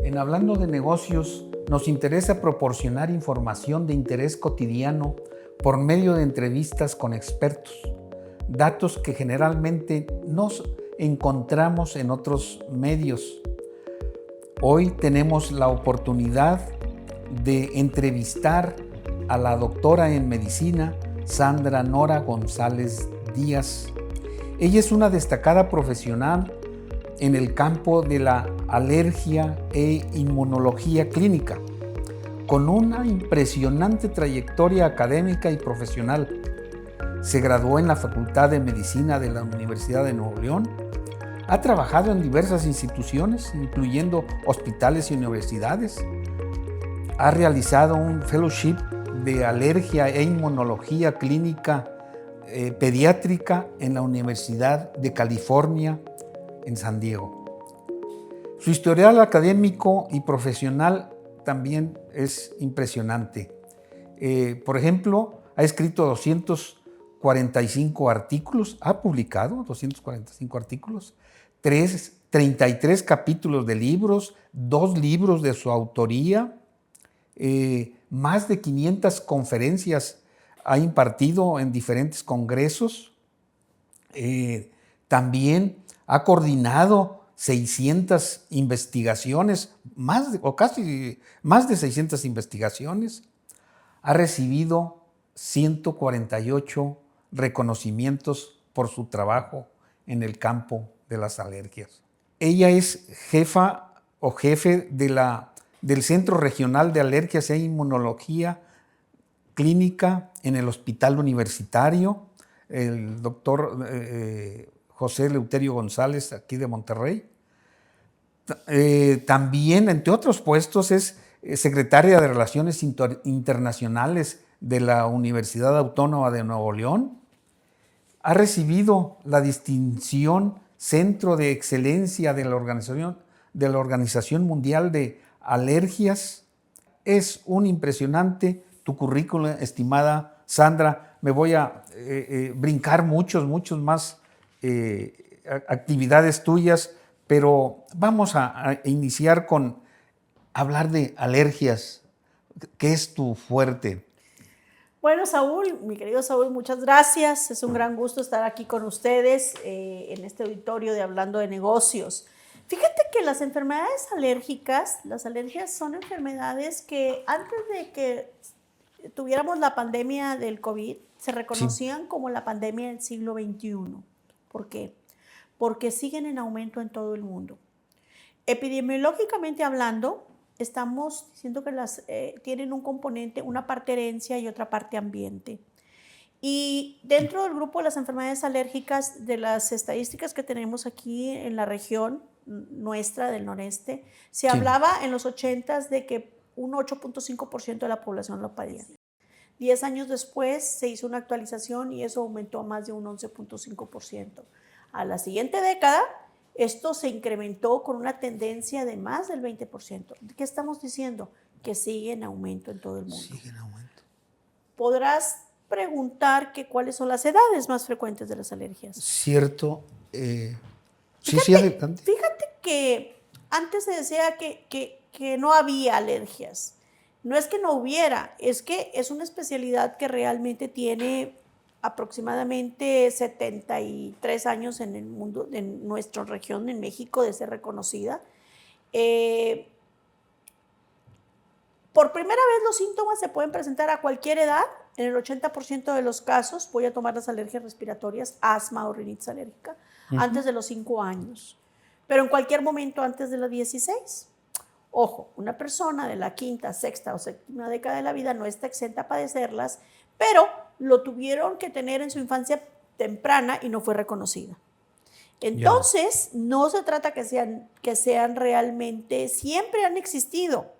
En Hablando de Negocios, nos interesa proporcionar información de interés cotidiano por medio de entrevistas con expertos, datos que generalmente no encontramos en otros medios. Hoy tenemos la oportunidad de entrevistar a la doctora en medicina Sandra Nora González Díaz. Ella es una destacada profesional en el campo de la alergia e inmunología clínica, con una impresionante trayectoria académica y profesional. Se graduó en la Facultad de Medicina de la Universidad de Nuevo León. Ha trabajado en diversas instituciones, incluyendo hospitales y universidades. Ha realizado un fellowship de alergia e inmunología clínica pediátrica en la Universidad de California en San Diego. Su historial académico y profesional también es impresionante. Por ejemplo, ha escrito 245 artículos, ha publicado 245 artículos, 33 capítulos de libros, 2 libros de su autoría, más de 500 conferencias ha impartido en diferentes congresos. También ha coordinado 600 investigaciones, casi más de 600 investigaciones. Ha recibido 148 reconocimientos por su trabajo en el campo de las alergias. Ella es jefa o jefe del Centro Regional de Alergias e Inmunología Clínica en el Hospital Universitario, el doctor José Eleuterio González, aquí de Monterrey. También, entre otros puestos, es secretaria de Relaciones Internacionales de la Universidad Autónoma de Nuevo León. Ha recibido la distinción Centro de Excelencia de la Organización Mundial de Alergias. Es un impresionante tu currículum, estimada Sandra. Me voy a brincar muchos más actividades tuyas, pero vamos a iniciar con hablar de alergias. ¿Qué es tu fuerte? Bueno, Saúl, mi querido Saúl, muchas gracias. Es un gran gusto estar aquí con ustedes en este auditorio de Hablando de Negocios. Fíjate que las enfermedades alérgicas, las alergias son enfermedades que antes de que tuviéramos la pandemia del COVID, se reconocían como la pandemia del siglo XXI. ¿Por qué? Porque siguen en aumento en todo el mundo. Epidemiológicamente hablando, estamos diciendo que tienen un componente, una parte herencia y otra parte ambiente. Y dentro del grupo de las enfermedades alérgicas, de las estadísticas que tenemos aquí en la región nuestra del noreste, se hablaba en los 80s de que un 8.5% de la población lo padecía. 10 años después se hizo una actualización y eso aumentó a más de un 11.5%. A la siguiente década, esto se incrementó con una tendencia de más del 20%. ¿Qué estamos diciendo? Que sigue en aumento en todo el mundo. Sigue en aumento. Podrás preguntar cuáles son las edades más frecuentes de las alergias. Cierto. Fíjate que antes se decía que no había alergias. No es que no hubiera, es que es una especialidad que realmente tiene aproximadamente 73 años en el mundo, en nuestra región, en México, de ser reconocida. Por primera vez los síntomas se pueden presentar a cualquier edad. En el 80% de los casos, voy a tomar las alergias respiratorias, asma o rinitis alérgica, antes de los 5 años, pero en cualquier momento antes de los 16. Ojo, una persona de la quinta, sexta o séptima década de la vida no está exenta a padecerlas, pero lo tuvieron que tener en su infancia temprana y no fue reconocida. Entonces, no se trata que sean realmente, siempre han existido.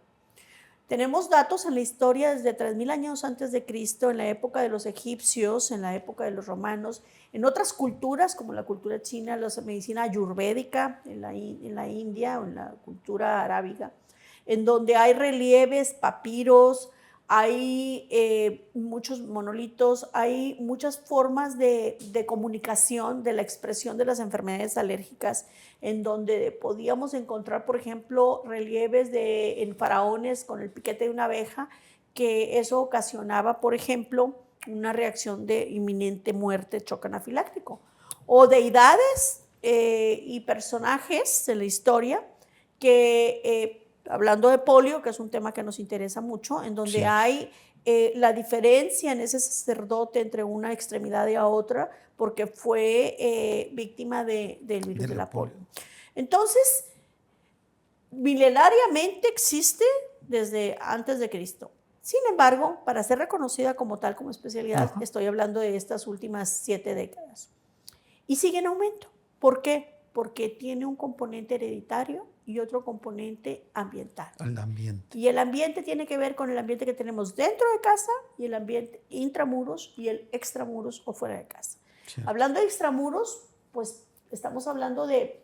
Tenemos datos en la historia desde 3.000 años antes de Cristo, en la época de los egipcios, en la época de los romanos, en otras culturas como la cultura china, la medicina ayurvédica en la India o en la cultura arábiga, en donde hay relieves, papiros, hay muchos monolitos, hay muchas formas de comunicación, de la expresión de las enfermedades alérgicas, en donde podíamos encontrar, por ejemplo, relieves en faraones con el piquete de una abeja, que eso ocasionaba, por ejemplo, una reacción de inminente muerte, choque anafiláctico. O deidades y personajes de la historia que, hablando de polio, que es un tema que nos interesa mucho, en donde hay la diferencia en ese sacerdote entre una extremidad y a otra, porque fue víctima del virus de la polio. Entonces, milenariamente existe desde antes de Cristo. Sin embargo, para ser reconocida como tal, como especialidad, estoy hablando de estas últimas 7 décadas. Y sigue en aumento. ¿Por qué? Porque tiene un componente hereditario y otro componente ambiental. El ambiente. Y el ambiente tiene que ver con el ambiente que tenemos dentro de casa y el ambiente intramuros y el extramuros o fuera de casa. Sí. Hablando de extramuros, pues estamos hablando de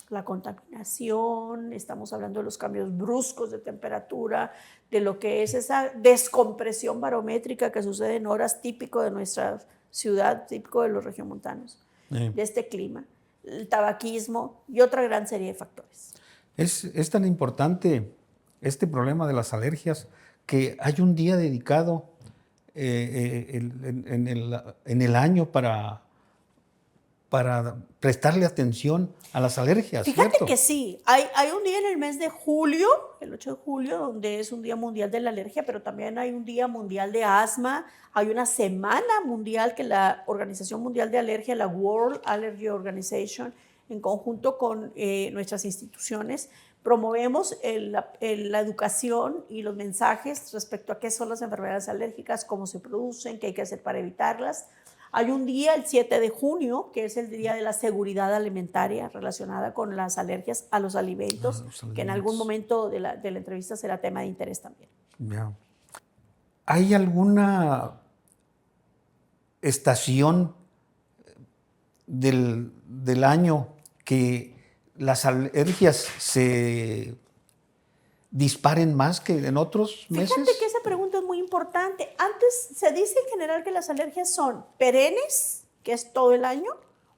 la contaminación, estamos hablando de los cambios bruscos de temperatura, de lo que es esa descompresión barométrica que sucede en horas típico de nuestra ciudad, típico de los regiomontanos, de este clima, el tabaquismo y otra gran serie de factores. Es tan importante este problema de las alergias que hay un día dedicado en el año para prestarle atención a las alergias. Fíjate ¿cierto? que sí, hay un día en el mes de julio, el 8 de julio, donde es un día mundial de la alergia, pero también hay un día mundial de asma, hay una semana mundial que la Organización Mundial de Alergia, la World Allergy Organization, en conjunto con nuestras instituciones, promovemos la educación y los mensajes respecto a qué son las enfermedades alérgicas, cómo se producen, qué hay que hacer para evitarlas. Hay un día, el 7 de junio, que es el Día de la Seguridad Alimentaria relacionada con las alergias a los alimentos, que en algún momento de la entrevista será tema de interés también. Yeah. ¿Hay alguna estación del año que las alergias se disparen más que en otros meses? Fíjate que esa pregunta es muy importante. Antes se dice en general que las alergias son perennes, que es todo el año,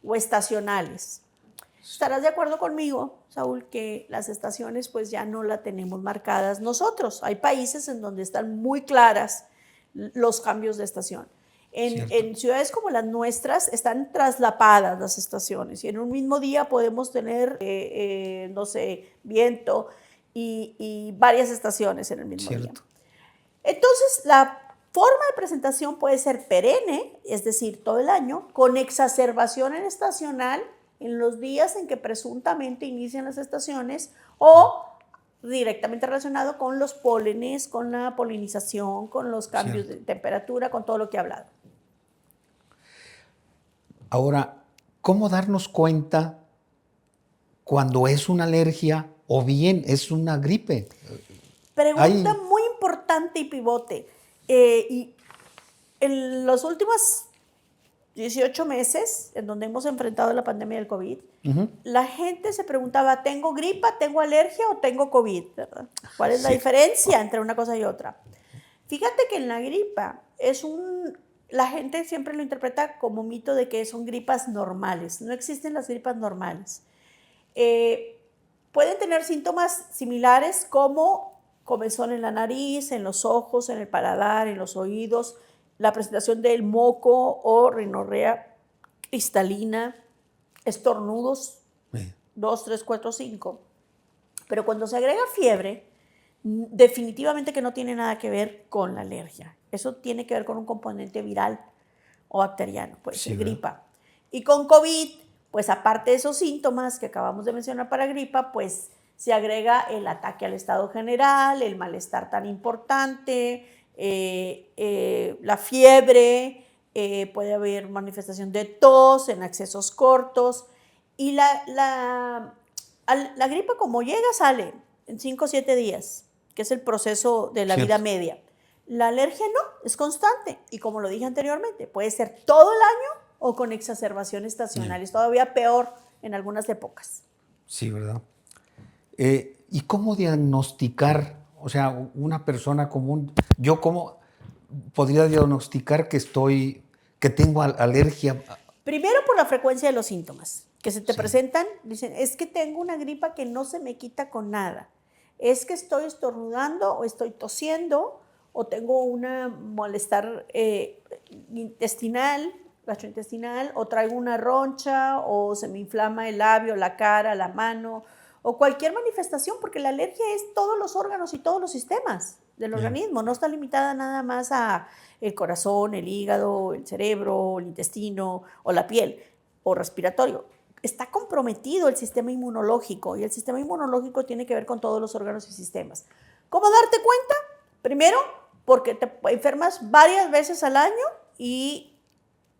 o estacionales. Estarás de acuerdo conmigo, Saúl, que las estaciones pues ya no las tenemos marcadas nosotros. Hay países en donde están muy claras los cambios de estación. En ciudades como las nuestras están traslapadas las estaciones y en un mismo día podemos tener, no sé, viento y varias estaciones en el mismo día. Entonces, la forma de presentación puede ser perenne, es decir, todo el año, con exacerbación en estacional en los días en que presuntamente inician las estaciones o directamente relacionado con los pólenes, con la polinización, con los cambios de temperatura, con todo lo que he hablado. Ahora, ¿cómo darnos cuenta cuando es una alergia o bien es una gripe? Pregunta muy importante y pivote. Y en los últimos 18 meses, en donde hemos enfrentado la pandemia del COVID, la gente se preguntaba, ¿tengo gripa, tengo alergia o tengo COVID? ¿Verdad? ¿Cuál es la diferencia entre una cosa y otra? Fíjate que en la gripa la gente siempre lo interpreta como mito de que son gripas normales. No existen las gripas normales. Pueden tener síntomas similares como comezón en la nariz, en los ojos, en el paladar, en los oídos, la presentación del moco o rinorrea cristalina, estornudos, 2, 3, 4, 5. Pero cuando se agrega fiebre, definitivamente que no tiene nada que ver con la alergia. Eso tiene que ver con un componente viral o bacteriano, puede ser gripa. Y con COVID, pues aparte de esos síntomas que acabamos de mencionar para gripa, pues se agrega el ataque al estado general, el malestar tan importante, la fiebre, puede haber manifestación de tos en accesos cortos. Y la gripa como llega, sale en 5 o 7 días, que es el proceso de la vida media. La alergia no, es constante. Y como lo dije anteriormente, puede ser todo el año o con exacerbación estacional. Es todavía peor en algunas épocas. Sí, ¿verdad? ¿Y cómo diagnosticar O sea, una persona común, yo cómo podría diagnosticar que tengo alergia. Primero por la frecuencia de los síntomas que se te Sí. presentan. Dicen, es que tengo una gripa que no se me quita con nada. Es que estoy estornudando o estoy tosiendo o tengo una malestar intestinal, gastrointestinal, o traigo una roncha o se me inflama el labio, la cara, la mano o cualquier manifestación, porque la alergia es todos los órganos y todos los sistemas del organismo, no está limitada nada más a el corazón, el hígado, el cerebro, el intestino o la piel o respiratorio. Está comprometido el sistema inmunológico y el sistema inmunológico tiene que ver con todos los órganos y sistemas. ¿Cómo darte cuenta? Primero, porque te enfermas varias veces al año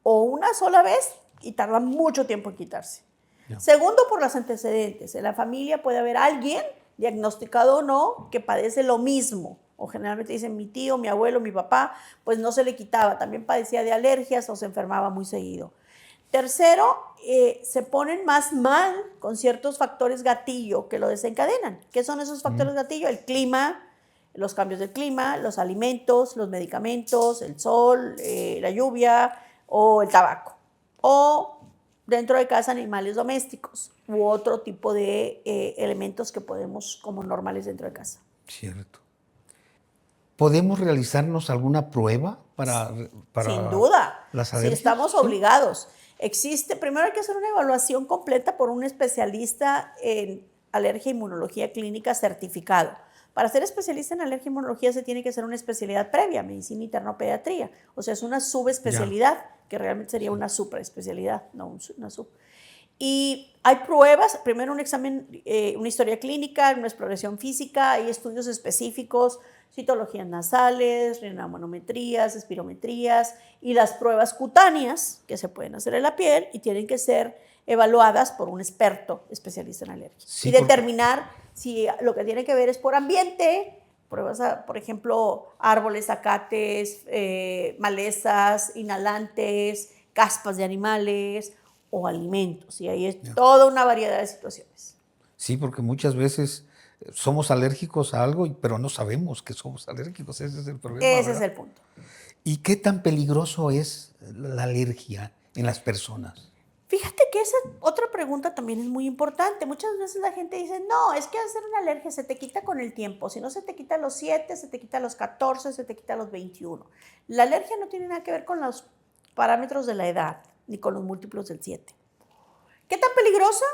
o una sola vez y tarda mucho tiempo en quitarse. Yeah. Segundo, por los antecedentes. En la familia puede haber alguien, diagnosticado o no, que padece lo mismo. O generalmente dicen mi tío, mi abuelo, mi papá, pues no se le quitaba. También padecía de alergias o se enfermaba muy seguido. Tercero, se ponen más mal con ciertos factores gatillo que lo desencadenan. ¿Qué son esos factores gatillo? El clima, los cambios del clima, los alimentos, los medicamentos, el sol, la lluvia o el tabaco. O dentro de casa animales domésticos u otro tipo de elementos que podemos como normales dentro de casa. Cierto. ¿Podemos realizarnos alguna prueba para Sin duda, las alergias? Si estamos obligados. Primero hay que hacer una evaluación completa por un especialista en alergia e inmunología clínica certificado. Para ser especialista en alergia e inmunología se tiene que hacer una especialidad previa, medicina interna o pediatría. O sea, es una subespecialidad, que realmente sería una superespecialidad, no una sub. Y hay pruebas, primero un examen, una historia clínica, una exploración física, hay estudios específicos, citologías nasales, rinomanometrías, espirometrías y las pruebas cutáneas que se pueden hacer en la piel y tienen que ser evaluadas por un experto especialista en alergia. Sí, y determinar si lo que tiene que ver es por ambiente, pruebas, por ejemplo, árboles, zacates, malezas, inhalantes, caspas de animales o alimentos, y ahí es toda una variedad de situaciones. Sí, porque muchas veces somos alérgicos a algo, pero no sabemos que somos alérgicos, ese es el problema. Ese ¿verdad? Es el punto. ¿Y qué tan peligroso es la alergia en las personas? Fíjate que esa otra pregunta también es muy importante. Muchas veces la gente dice, no, es que hacer una alergia se te quita con el tiempo. Si no se te quita a los 7, se te quita a los 14, se te quita a los 21. La alergia no tiene nada que ver con los parámetros de la edad, ni con los múltiplos del 7. ¿Qué tan peligrosa?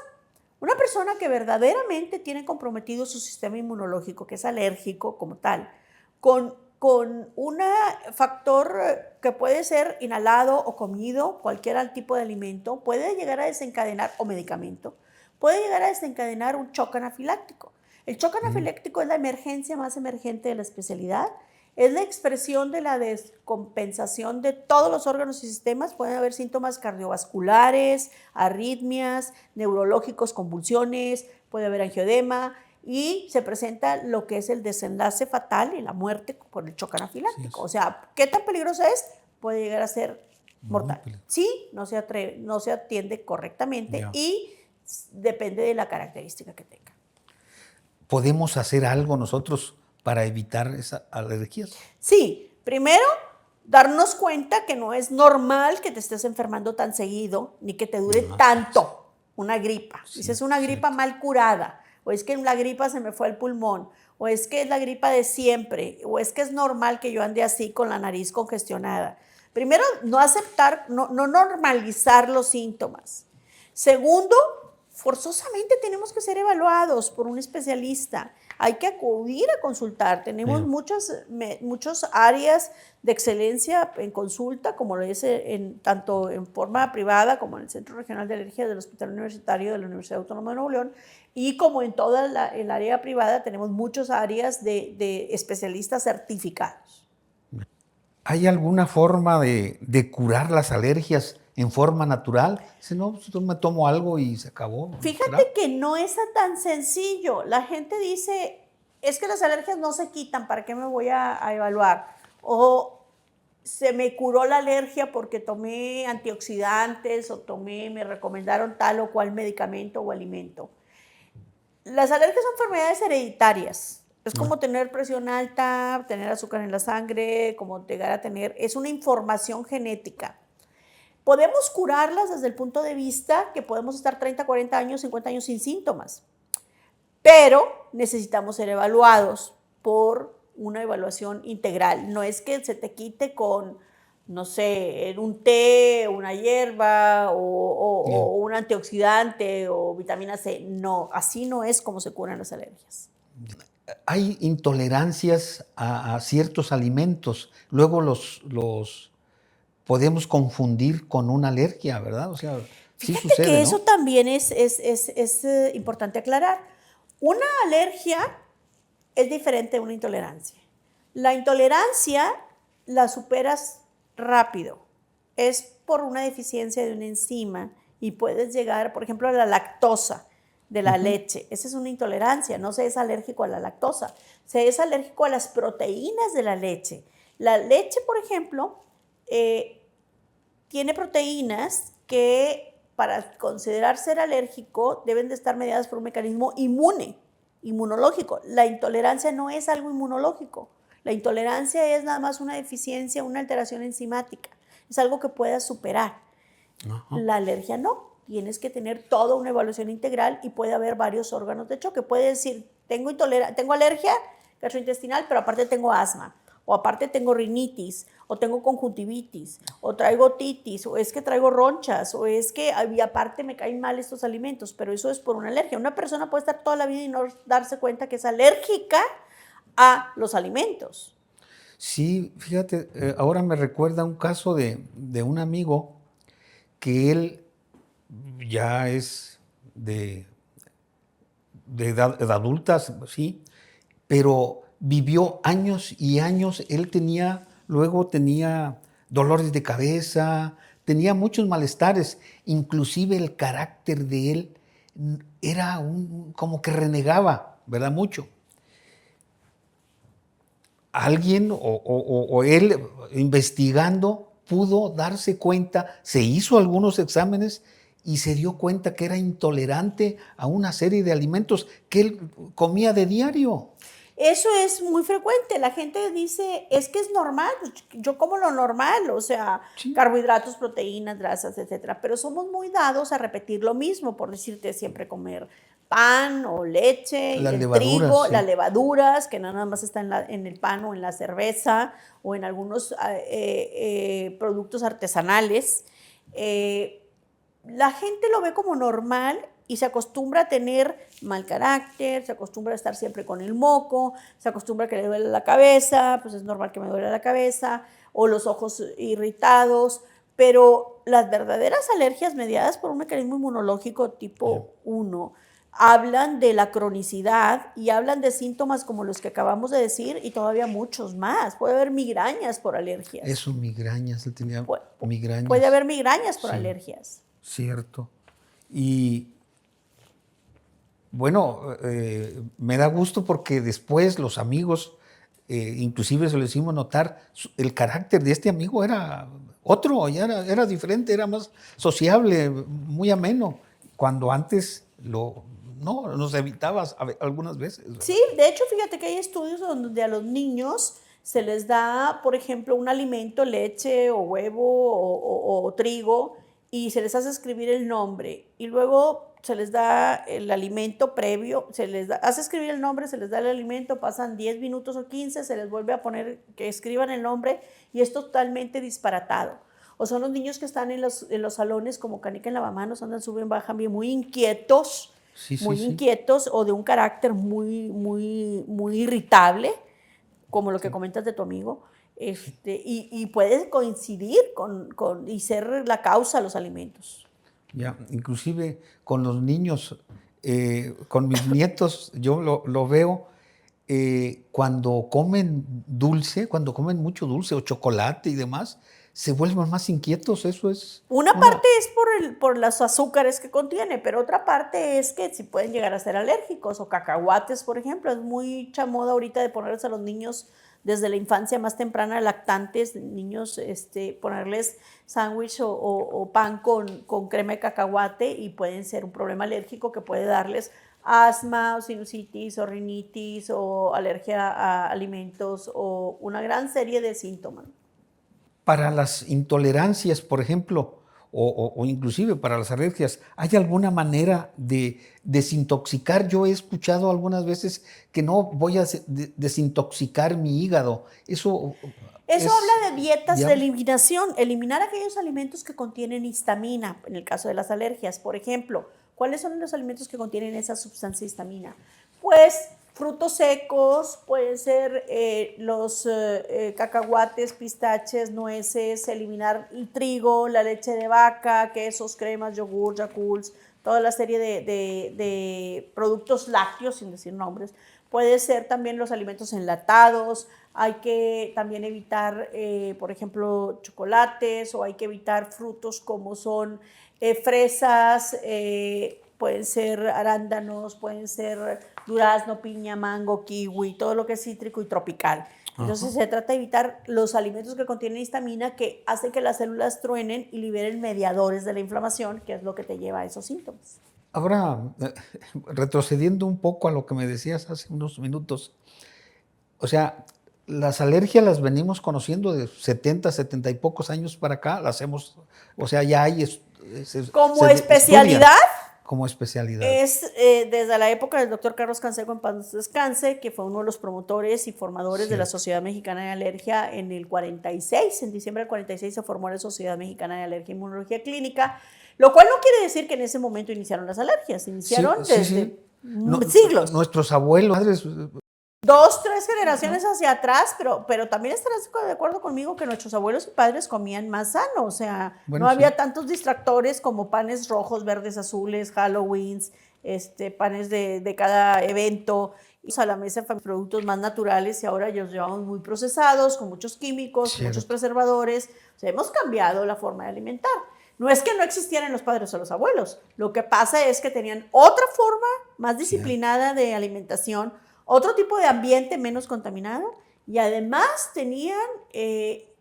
Una persona que verdaderamente tiene comprometido su sistema inmunológico, que es alérgico como tal, con un factor que puede ser inhalado o comido, cualquier tipo de alimento, puede llegar a desencadenar, o medicamento, puede llegar a desencadenar un shock anafiláctico. El shock anafiláctico es la emergencia más emergente de la especialidad. Es la expresión de la descompensación de todos los órganos y sistemas. Pueden haber síntomas cardiovasculares, arritmias, neurológicos, convulsiones, puede haber angioedema y se presenta lo que es el desenlace fatal y la muerte por el shock anafiláctico. O sea, ¿qué tan peligrosa es? Puede llegar a ser mortal. Sí, no se atiende correctamente y depende de la característica que tenga. ¿Podemos hacer algo nosotros para evitar esas alergias? Sí, primero, darnos cuenta que no es normal que te estés enfermando tan seguido, ni que te dure tanto una gripa. Sí, si es una gripa mal curada, o es que la gripa se me fue al pulmón, o es que es la gripa de siempre, o es que es normal que yo ande así con la nariz congestionada. Primero, no aceptar, no normalizar los síntomas. Segundo, forzosamente tenemos que ser evaluados por un especialista. Hay que acudir a consultar. Tenemos muchas áreas de excelencia en consulta, como lo es tanto en forma privada como en el Centro Regional de Alergia del Hospital Universitario de la Universidad Autónoma de Nuevo León, y como en toda el área privada tenemos muchas áreas de especialistas certificados. ¿Hay alguna forma de curar las alergias en forma natural? Si no, yo me tomo algo y se acabó. Fíjate que no es tan sencillo. La gente dice, es que las alergias no se quitan, ¿para qué me voy a evaluar? O se me curó la alergia porque tomé antioxidantes o me recomendaron tal o cual medicamento o alimento. Las alergias son enfermedades hereditarias. Es como tener presión alta, tener azúcar en la sangre, como llegar a tener, es una información genética. Podemos curarlas desde el punto de vista que podemos estar 30, 40 años, 50 años sin síntomas, pero necesitamos ser evaluados por una evaluación integral. No es que se te quite con, no sé, un té, una hierba o un antioxidante o vitamina C. No, así no es como se curan las alergias. Hay intolerancias a ciertos alimentos. Luego los podemos confundir con una alergia, ¿verdad? O sea, sí Fíjate sucede, que ¿no? eso también es importante aclarar. Una alergia es diferente de una intolerancia. La intolerancia la superas rápido. Es por una deficiencia de una enzima y puedes llegar, por ejemplo, a la lactosa de la leche. Esa es una intolerancia, no se es alérgico a la lactosa, se es alérgico a las proteínas de la leche. La leche, por ejemplo, tiene proteínas que para considerar ser alérgico deben de estar mediadas por un mecanismo inmunológico. La intolerancia no es algo inmunológico. La intolerancia es nada más una deficiencia, una alteración enzimática. Es algo que puedas superar. La alergia no. Tienes que tener toda una evaluación integral y puede haber varios órganos de choque. Puede decir, tengo alergia gastrointestinal, pero aparte tengo asma, o aparte tengo rinitis, o tengo conjuntivitis, o traigo otitis, o es que traigo ronchas, o es que y aparte me caen mal estos alimentos, pero eso es por una alergia. Una persona puede estar toda la vida y no darse cuenta que es alérgica a los alimentos. Sí, fíjate, ahora me recuerda un caso de un amigo que él ya es de edad adulta, sí, pero vivió años y años. Él luego tenía dolores de cabeza, tenía muchos malestares, inclusive el carácter de él era como que renegaba, ¿verdad? Mucho. Alguien o él investigando pudo darse cuenta, se hizo algunos exámenes y se dio cuenta que era intolerante a una serie de alimentos que él comía de diario. Eso es muy frecuente. La gente dice, es que es normal, yo como lo normal, o sea, sí, carbohidratos, proteínas, grasas, etcétera. Pero somos muy dados a repetir lo mismo, por decirte siempre comer pan o leche, y el trigo, sí, las levaduras, que nada más están en el pan o en la cerveza o en algunos productos artesanales. La gente lo ve como normal y se acostumbra a tener mal carácter, se acostumbra a estar siempre con el moco, se acostumbra a que le duele la cabeza, pues es normal que me duele la cabeza, o los ojos irritados, pero las verdaderas alergias mediadas por un mecanismo inmunológico tipo 1 hablan de la cronicidad y hablan de síntomas como los que acabamos de decir y todavía muchos más. Puede haber migrañas por alergias. Eso, migrañas, él tenía migrañas. Puede haber migrañas por alergias. Cierto. Y bueno, me da gusto porque después los amigos, inclusive se lo hicimos notar, el carácter de este amigo era otro, ya era diferente, era más sociable, muy ameno, cuando antes nos evitabas algunas veces, ¿verdad? Sí, de hecho, fíjate que hay estudios donde a los niños se les da, por ejemplo, un alimento, leche o huevo o trigo, y se les hace escribir el nombre y luego se les da el alimento previo, hace escribir el nombre, se les da el alimento, pasan 10 minutos o 15, se les vuelve a poner que escriban el nombre y es totalmente disparatado. O son los niños que están en los salones como canica en lavamanos, andan, suben, bajan bien, muy inquietos, inquietos o de un carácter muy irritable, como lo que comentas de tu amigo. Y puede coincidir y ser la causa de los alimentos. Ya, inclusive con los niños, con mis nietos, yo lo veo cuando comen dulce, cuando comen mucho dulce o chocolate y demás, se vuelven más inquietos. Eso es. Una parte es por los azúcares que contiene, pero otra parte es que si pueden llegar a ser alérgicos o cacahuates, por ejemplo. Es mucha moda ahorita de ponerles a los niños desde la infancia más temprana, lactantes, niños, ponerles sándwich o pan con crema de cacahuate y pueden ser un problema alérgico que puede darles asma o sinusitis o rinitis o alergia a alimentos o una gran serie de síntomas. Para las intolerancias, por ejemplo, o inclusive para las alergias, ¿hay alguna manera de desintoxicar? Yo he escuchado algunas veces que no voy a desintoxicar mi hígado. Eso Habla de dietas de digamos, eliminación, eliminar aquellos alimentos que contienen histamina, en el caso de las alergias. Por ejemplo, ¿cuáles son los alimentos que contienen esa sustancia histamina? Pues frutos secos, pueden ser los cacahuates, pistaches, nueces, eliminar el trigo, la leche de vaca, quesos, cremas, yogur, Yakults, toda la serie de productos lácteos, sin decir nombres. Puede ser también los alimentos enlatados, hay que también evitar, por ejemplo, chocolates, o hay que evitar frutos como son fresas, pueden ser arándanos, pueden ser durazno, piña, mango, kiwi, todo lo que es cítrico y tropical. Entonces se trata de evitar los alimentos que contienen histamina, que hacen que las células truenen y liberen mediadores de la inflamación, que es lo que te lleva a esos síntomas. Ahora, retrocediendo un poco a lo que me decías hace unos minutos, o sea, las alergias las venimos conociendo de 70 y pocos años para acá, las hemos, o sea, ya hay... Como especialidad, como especialidad. es desde la época del doctor Carlos Canseco, en paz descanse, que fue uno de los promotores y formadores de la Sociedad Mexicana de Alergia en el 46. En diciembre del 46 se formó la Sociedad Mexicana de Alergia e Inmunología Clínica, lo cual no quiere decir que en ese momento iniciaron las alergias, iniciaron desde siglos. Nuestros abuelos, madres... 2, 3 generaciones hacia atrás, pero también estarás de acuerdo conmigo que nuestros abuelos y padres comían más sano, o sea, no había tantos distractores como panes rojos, verdes, azules, Halloweens, panes de cada evento, y a la mesa productos más naturales, y ahora los llevamos muy procesados, con muchos químicos, con muchos preservadores. O sea, hemos cambiado la forma de alimentar. No es que no existieran los padres o los abuelos, lo que pasa es que tenían otra forma más disciplinada de alimentación, otro tipo de ambiente menos contaminado, y además tenían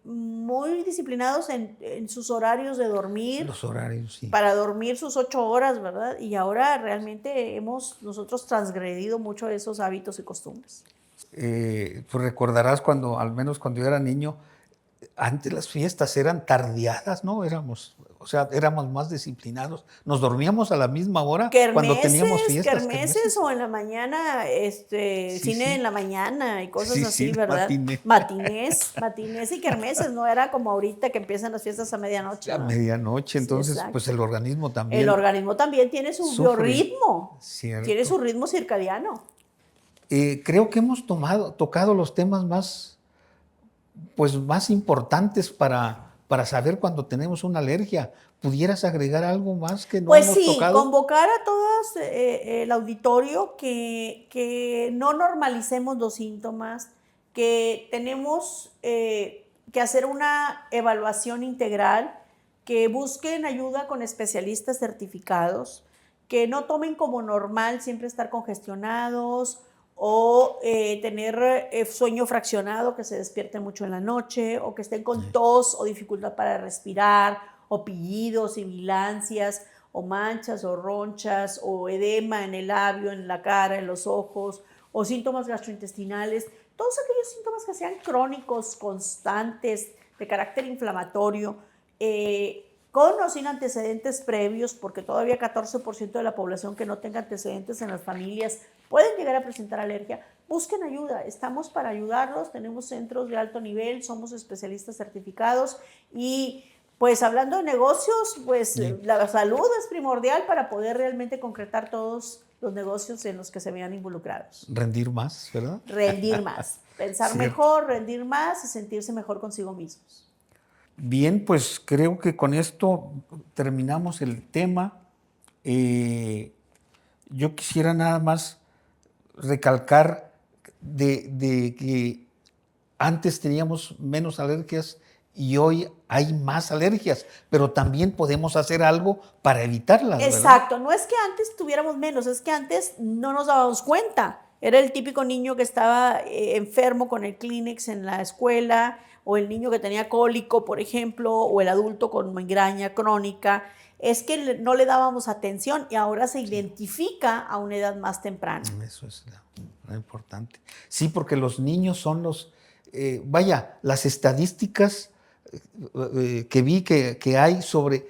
muy disciplinados en sus horarios de dormir. Los horarios, sí. Para dormir sus 8 horas, ¿verdad? Y ahora realmente hemos nosotros transgredido mucho esos hábitos y costumbres. Pues recordarás cuando, al menos cuando yo era niño, antes las fiestas eran tardeadas, ¿no? Éramos más disciplinados. Nos dormíamos a la misma hora cuando teníamos fiestas. Kermeses o en la mañana, cine en la mañana y cosas así, ¿verdad? Matinés y kermeses, no era como ahorita que empiezan las fiestas a medianoche. A medianoche, entonces, pues el organismo también. El organismo también tiene su biorritmo, Cierto. Tiene su ritmo circadiano. Creo que hemos tocado los temas más importantes para saber cuando tenemos una alergia. ¿Pudieras agregar algo más que no hemos tocado? Pues sí, convocar a todas el auditorio que no normalicemos los síntomas, que tenemos que hacer una evaluación integral, que busquen ayuda con especialistas certificados, que no tomen como normal siempre estar congestionados o tener sueño fraccionado, que se despierten mucho en la noche, o que estén con tos o dificultad para respirar, o pillidos, sibilancias, o manchas, o ronchas, o edema en el labio, en la cara, en los ojos, o síntomas gastrointestinales, todos aquellos síntomas que sean crónicos, constantes, de carácter inflamatorio, con o sin antecedentes previos, porque todavía 14% de la población que no tenga antecedentes en las familias pueden llegar a presentar alergia. Busquen ayuda, estamos para ayudarlos, tenemos centros de alto nivel, somos especialistas certificados y pues hablando de negocios, pues la salud es primordial para poder realmente concretar todos los negocios en los que se vean involucrados. Rendir más, ¿verdad? Rendir más, pensar mejor, rendir más y sentirse mejor consigo mismos. Bien, pues creo que con esto terminamos el tema. Yo quisiera nada más recalcar de que antes teníamos menos alergias y hoy hay más alergias, pero también podemos hacer algo para evitarlas. Exacto, ¿verdad? No es que antes tuviéramos menos, es que antes no nos dábamos cuenta Era el típico niño que estaba enfermo con el Kleenex en la escuela, o el niño que tenía cólico, por ejemplo, o el adulto con migraña crónica. Es que no le dábamos atención y ahora se identifica a una edad más temprana. Eso es lo importante. Sí, porque los niños son las estadísticas que vi que hay sobre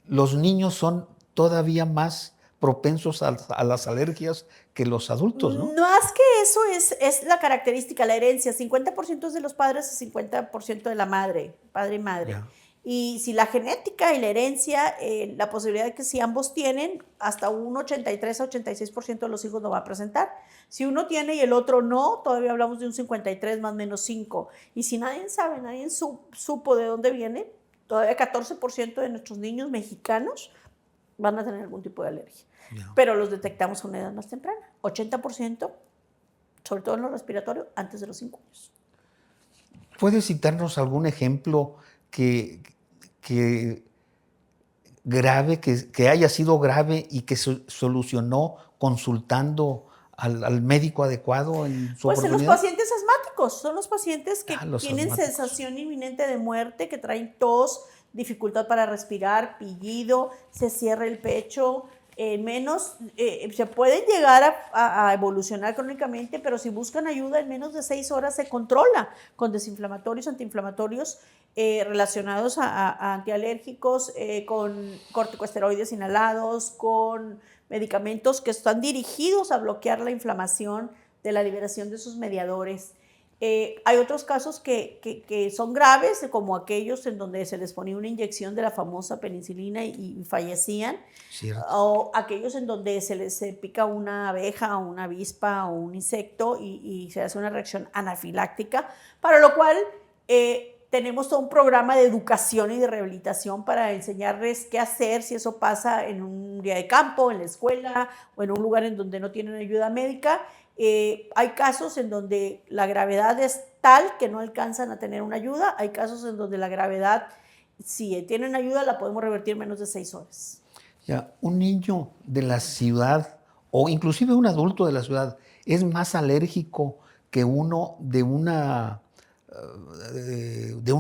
los niños son todavía más propensos a las alergias que los adultos, ¿no? Más que eso es la característica, la herencia. 50% es de los padres y 50% de la madre, padre y madre. Yeah. Y si la genética y la herencia, la posibilidad de que si ambos tienen, hasta un 83 a 86% de los hijos lo va a presentar. Si uno tiene y el otro no, todavía hablamos de un 53 más menos 5. Y si nadie sabe, nadie supo de dónde viene, todavía 14% de nuestros niños mexicanos van a tener algún tipo de alergia. Yeah. Pero los detectamos a una edad más temprana. 80%, sobre todo en lo respiratorio, antes de los 5 años. ¿Puedes citarnos algún ejemplo que haya sido grave y que se solucionó consultando al médico adecuado en su oportunidad? Pues en los pacientes asmáticos, son los pacientes que tienen sensación inminente de muerte, que traen tos, dificultad para respirar, pillido, se cierra el pecho, se pueden llegar a evolucionar crónicamente, pero si buscan ayuda en menos de 6 horas se controla con desinflamatorios, antiinflamatorios relacionados a antialérgicos, con corticosteroides inhalados, con medicamentos que están dirigidos a bloquear la inflamación de la liberación de esos mediadores. Hay otros casos que son graves, como aquellos en donde se les ponía una inyección de la famosa penicilina y fallecían, o aquellos en donde se les pica una abeja o una avispa o un insecto y se hace una reacción anafiláctica, para lo cual tenemos todo un programa de educación y de rehabilitación para enseñarles qué hacer si eso pasa en un día de campo, en la escuela o en un lugar en donde no tienen ayuda médica. Hay casos en donde la gravedad es tal que no alcanzan a tener una ayuda. Hay casos en donde la gravedad, si tienen ayuda, la podemos revertir en menos de 6 horas. Ya, un niño de la ciudad o inclusive un adulto de la ciudad es más alérgico que uno de un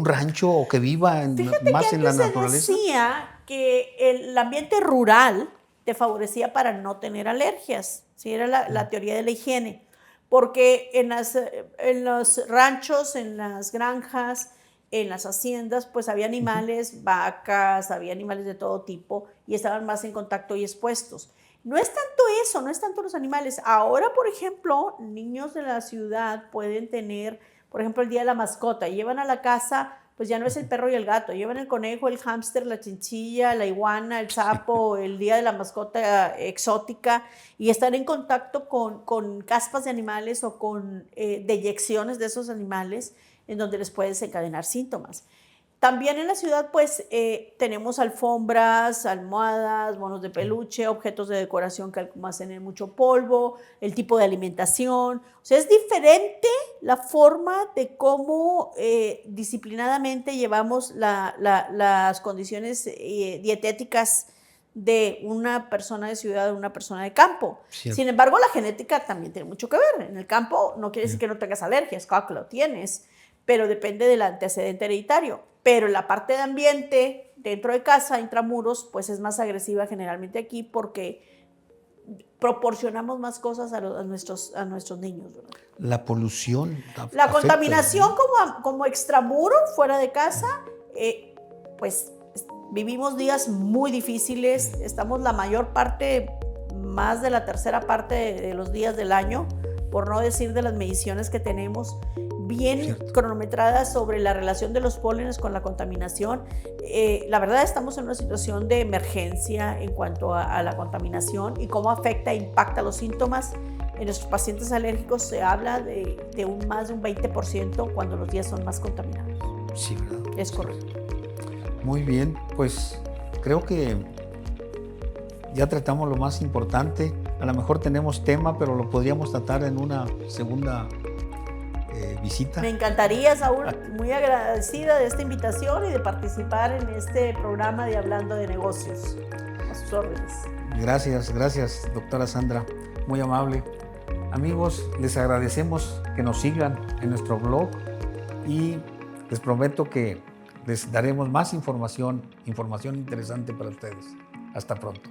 rancho o que viva más en la naturaleza. Se decía que el ambiente rural te favorecía para no tener alergias. Sí, era la teoría de la higiene, porque en los ranchos, en las granjas, en las haciendas, pues había animales, vacas, había animales de todo tipo y estaban más en contacto y expuestos. No es tanto eso, no es tanto los animales. Ahora, por ejemplo, niños de la ciudad pueden tener, por ejemplo, el día de la mascota, y llevan a la casa, pues ya no es el perro y el gato, llevan el conejo, el hámster, la chinchilla, la iguana, el sapo, el día de la mascota exótica, y están en contacto con caspas de animales o con deyecciones de esos animales en donde les puede desencadenar síntomas. También en la ciudad pues tenemos alfombras, almohadas, monos de peluche, objetos de decoración que almacenan mucho polvo, el tipo de alimentación. O sea, es diferente la forma de cómo disciplinadamente llevamos las condiciones dietéticas de una persona de ciudad a una persona de campo. Cierto. Sin embargo, la genética también tiene mucho que ver. En el campo no quiere decir que no tengas alergias, claro que lo tienes, pero depende del antecedente hereditario. Pero la parte de ambiente dentro de casa, intramuros, pues es más agresiva generalmente aquí porque proporcionamos más cosas a nuestros niños, ¿verdad? La polución. La contaminación como extramuro, fuera de casa, pues vivimos días muy difíciles. Estamos la mayor parte, más de la tercera parte de los días del año, por no decir de las mediciones que tenemos, bien cronometradas sobre la relación de los pólenes con la contaminación. La verdad estamos en una situación de emergencia en cuanto a la contaminación y cómo afecta e impacta los síntomas. En nuestros pacientes alérgicos se habla de más de un 20% cuando los días son más contaminados. Sí, ¿verdad? Es correcto. Muy bien, pues creo que ya tratamos lo más importante. A lo mejor tenemos tema, pero lo podríamos tratar en una segunda visita. Me encantaría, Saúl, muy agradecida de esta invitación y de participar en este programa de Hablando de Negocios. A sus órdenes. Gracias, doctora Sandra. Muy amable. Amigos, les agradecemos que nos sigan en nuestro blog y les prometo que les daremos más información interesante para ustedes. Hasta pronto.